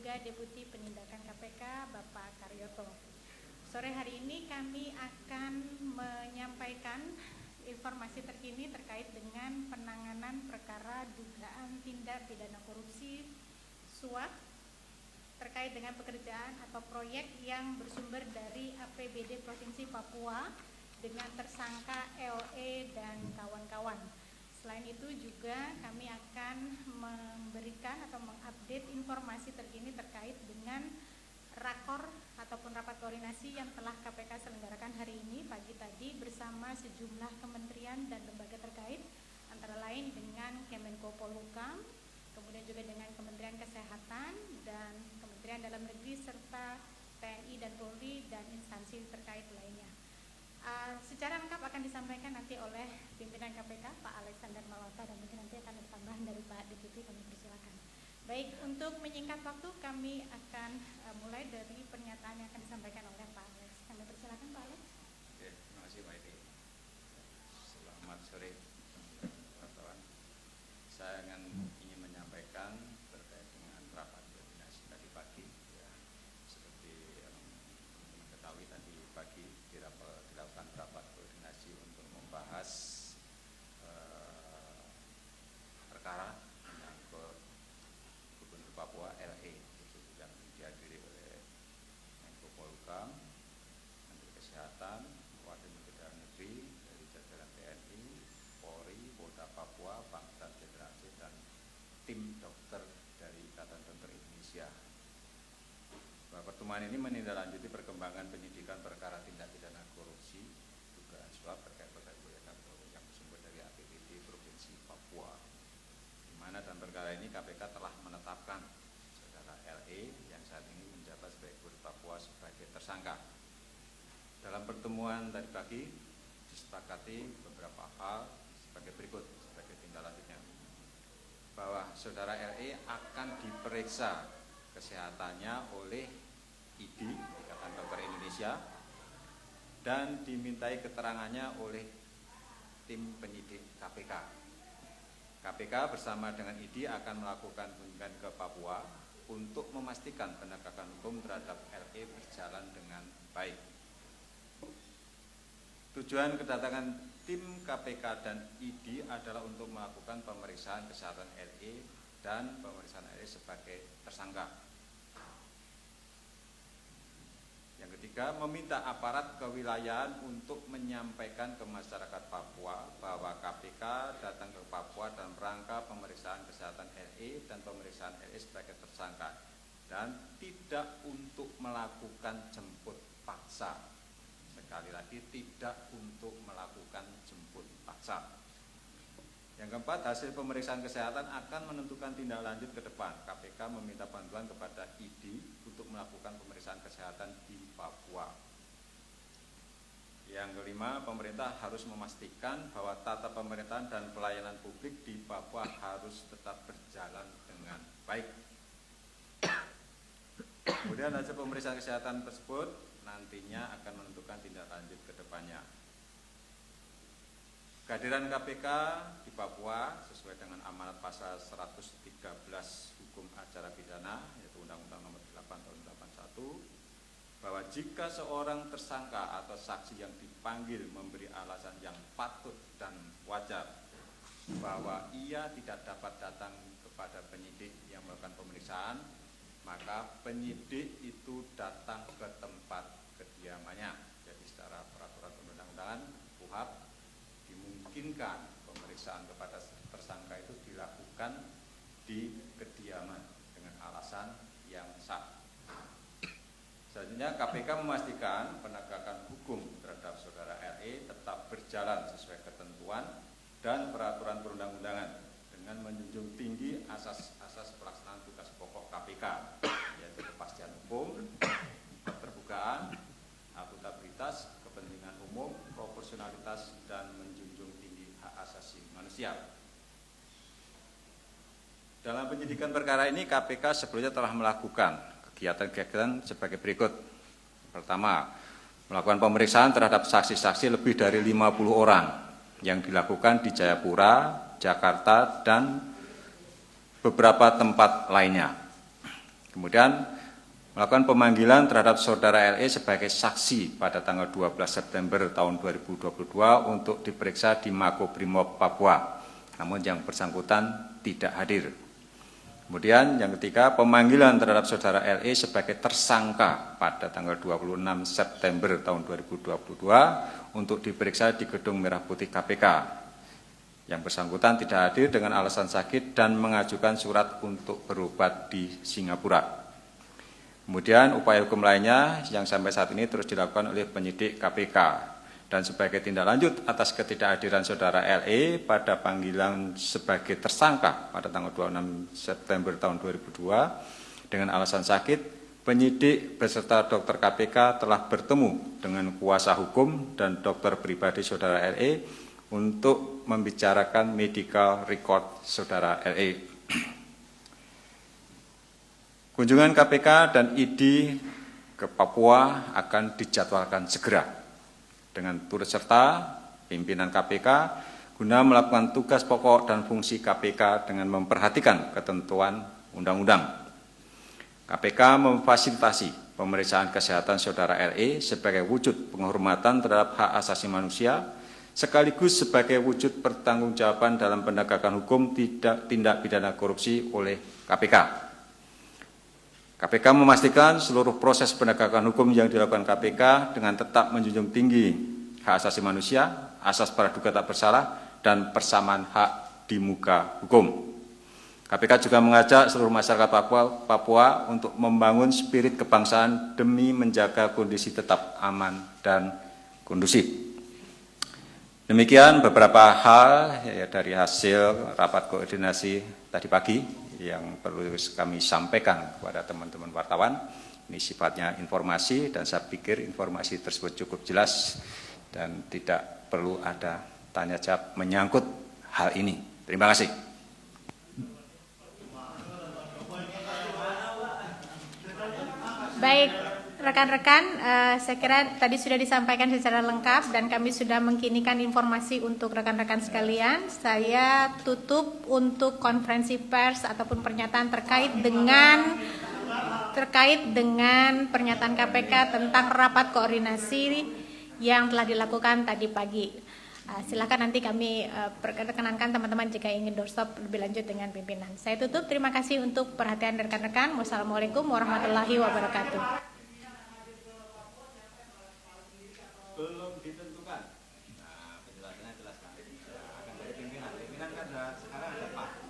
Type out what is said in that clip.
juga Deputi Penindakan KPK Bapak Karyoto. Sore hari ini kami akan menyampaikan informasi terkini terkait dengan penanganan perkara dugaan tindak pidana korupsi suap terkait dengan pekerjaan atau proyek yang bersumber dari APBD Provinsi Papua dengan tersangka LE dan kawan-kawan. Selain itu juga kami akan memberikan atau mengupdate informasi terkini terkait dengan rakor ataupun rapat koordinasi yang telah KPK selenggarakan hari ini pagi tadi bersama sejumlah kementerian dan lembaga terkait, antara lain dengan Kemenko Polhukam, kemudian juga dengan Kementerian Kesehatan dan Kementerian Dalam Negeri serta TNI dan Polri dan instansi terkait lainnya. Secara lengkap akan disampaikan nanti oleh pimpinan KPK Pak Alexander Malota dan mungkin nanti akan ada tambahan dari Pak Deputi, kami persilakan. Baik, untuk menyingkat waktu kami akan mulai dari pernyataan yang akan disampaikan oleh Pak Alex. Kami persilakan Pak Alex. Oke, terima kasih Pak Edi. Selamat sore teman-teman. Saya ingin menyampaikan terkait dengan rapat koordinasi tadi pagi. Ya, seperti yang teman-teman ketahui tadi pagi dilakukan rapat koordinasi untuk membahas perkara menyangkut Gubernur Papua LE yang dihadiri oleh Menko Polhukam, Menteri Kesehatan, Wakil Menteri Dalam Negeri dari jajaran TNI, Polri, Polda Papua, Pangdam Jenderal Aceh dan tim dokter dari Ikatan Dokter Indonesia. Bahwa pertemuan ini menindaklanjuti perkembangan penyidikan perkara tindak pidana korupsi, dugaan suap terkait proyek yang bersumber dari APBD Provinsi Papua. Di mana dalam perkara ini KPK telah menetapkan saudara LE yang saat ini menjabat sebagai Gubernur Papua sebagai tersangka. Dalam pertemuan tadi pagi disepakati beberapa hal sebagai berikut sebagai tindak lanjutnya, bahwa saudara LE akan diperiksa kesehatannya oleh ID Ikatan Dokter Indonesia dan dimintai keterangannya oleh tim penyidik KPK. KPK bersama dengan ID akan melakukan kunjungan ke Papua untuk memastikan penegakan hukum terhadap LE berjalan dengan baik. Tujuan kedatangan tim KPK dan ID adalah untuk melakukan pemeriksaan kesehatan LE dan pemeriksaan LE sebagai tersangka. Yang ketiga, meminta aparat kewilayahan untuk menyampaikan ke masyarakat Papua bahwa KPK datang ke Papua dalam rangka pemeriksaan kesehatan LE dan pemeriksaan LE sebagai tersangka dan tidak untuk melakukan jemput paksa. Sekali lagi, tidak untuk melakukan jemput paksa. Yang keempat, hasil pemeriksaan kesehatan akan menentukan tindak lanjut ke depan. KPK meminta bantuan kepada ID untuk melakukan pemeriksaan kesehatan di Papua. Yang kelima, pemerintah harus memastikan bahwa tata pemerintahan dan pelayanan publik di Papua harus tetap berjalan dengan baik. Kemudian hasil pemeriksaan kesehatan tersebut nantinya akan menentukan tindak lanjut ke depannya. Kehadiran KPK di Papua sesuai dengan amanat pasal 113 Hukum Acara Pidana, yaitu Undang-Undang Nomor 8 Tahun 81, bahwa jika seorang tersangka atau saksi yang dipanggil memberi alasan yang patut dan wajar bahwa ia tidak dapat datang kepada penyidik yang melakukan pemeriksaan, maka penyidik itu datang ke tempat kediamannya. Jadi secara peraturan perundang-undangan KUHP dimungkinkan pemeriksaan kepada tersangka itu dilakukan di kediaman dengan alasan yang sah. Selanjutnya, KPK memastikan penegakan hukum terhadap saudara LE tetap berjalan sesuai ketentuan dan peraturan perundang-undangan dengan menjunjung tinggi asas-asas pelaksanaan tugas pokok KPK, yaitu kepastian hukum, keterbukaan, akuntabilitas, kepentingan umum, proporsionalitas, dan menjunjung tinggi hak asasi manusia. Dalam penyidikan perkara ini, KPK sebelumnya telah melakukan kegiatan-kegiatan sebagai berikut. Pertama, melakukan pemeriksaan terhadap saksi-saksi lebih dari 50 orang yang dilakukan di Jayapura, Jakarta, dan beberapa tempat lainnya. Kemudian melakukan pemanggilan terhadap saudara LE sebagai saksi pada tanggal 12 September tahun 2022 untuk diperiksa di Makobrimob Papua. Namun yang bersangkutan tidak hadir. Kemudian yang ketiga, pemanggilan terhadap saudara LE sebagai tersangka pada tanggal 26 September tahun 2022 untuk diperiksa di Gedung Merah Putih KPK. Yang bersangkutan tidak hadir dengan alasan sakit dan mengajukan surat untuk berobat di Singapura. Kemudian upaya hukum lainnya yang sampai saat ini terus dilakukan oleh penyidik KPK. Dan sebagai tindak lanjut atas ketidakhadiran saudara LE pada panggilan sebagai tersangka pada tanggal 26 September tahun 2002 dengan alasan sakit, penyidik beserta dokter KPK telah bertemu dengan kuasa hukum dan dokter pribadi saudara LE untuk membicarakan medical record saudara LE. Kunjungan KPK dan ID ke Papua akan dijadwalkan segera dengan turut serta pimpinan KPK guna melakukan tugas pokok dan fungsi KPK dengan memperhatikan ketentuan undang-undang. KPK memfasilitasi pemeriksaan kesehatan saudara LE sebagai wujud penghormatan terhadap hak asasi manusia, sekaligus sebagai wujud pertanggungjawaban dalam penegakan hukum tindak pidana korupsi oleh KPK. KPK memastikan seluruh proses penegakan hukum yang dilakukan KPK dengan tetap menjunjung tinggi hak asasi manusia, asas praduga tak bersalah, dan persamaan hak di muka hukum. KPK juga mengajak seluruh masyarakat Papua untuk membangun spirit kebangsaan demi menjaga kondisi tetap aman dan kondusif. Demikian beberapa hal dari hasil rapat koordinasi tadi pagi yang perlu kami sampaikan kepada teman-teman wartawan. Ini sifatnya informasi dan saya pikir informasi tersebut cukup jelas dan tidak perlu ada tanya jawab menyangkut hal ini. Terima kasih. Baik, rekan-rekan, saya kira tadi sudah disampaikan secara lengkap dan kami sudah mengkinikan informasi untuk rekan-rekan sekalian. Saya tutup untuk konferensi pers ataupun pernyataan terkait dengan pernyataan KPK tentang rapat koordinasi yang telah dilakukan tadi pagi. Silakan nanti kami perkenankan teman-teman jika ingin doorstop lebih lanjut dengan pimpinan. Saya tutup, terima kasih untuk perhatian rekan-rekan. Wassalamualaikum warahmatullahi wabarakatuh. Belum ditentukan. Nah, penjelasannya jelas nanti akan dari pimpinan. Pimpinan kan sekarang ada Pak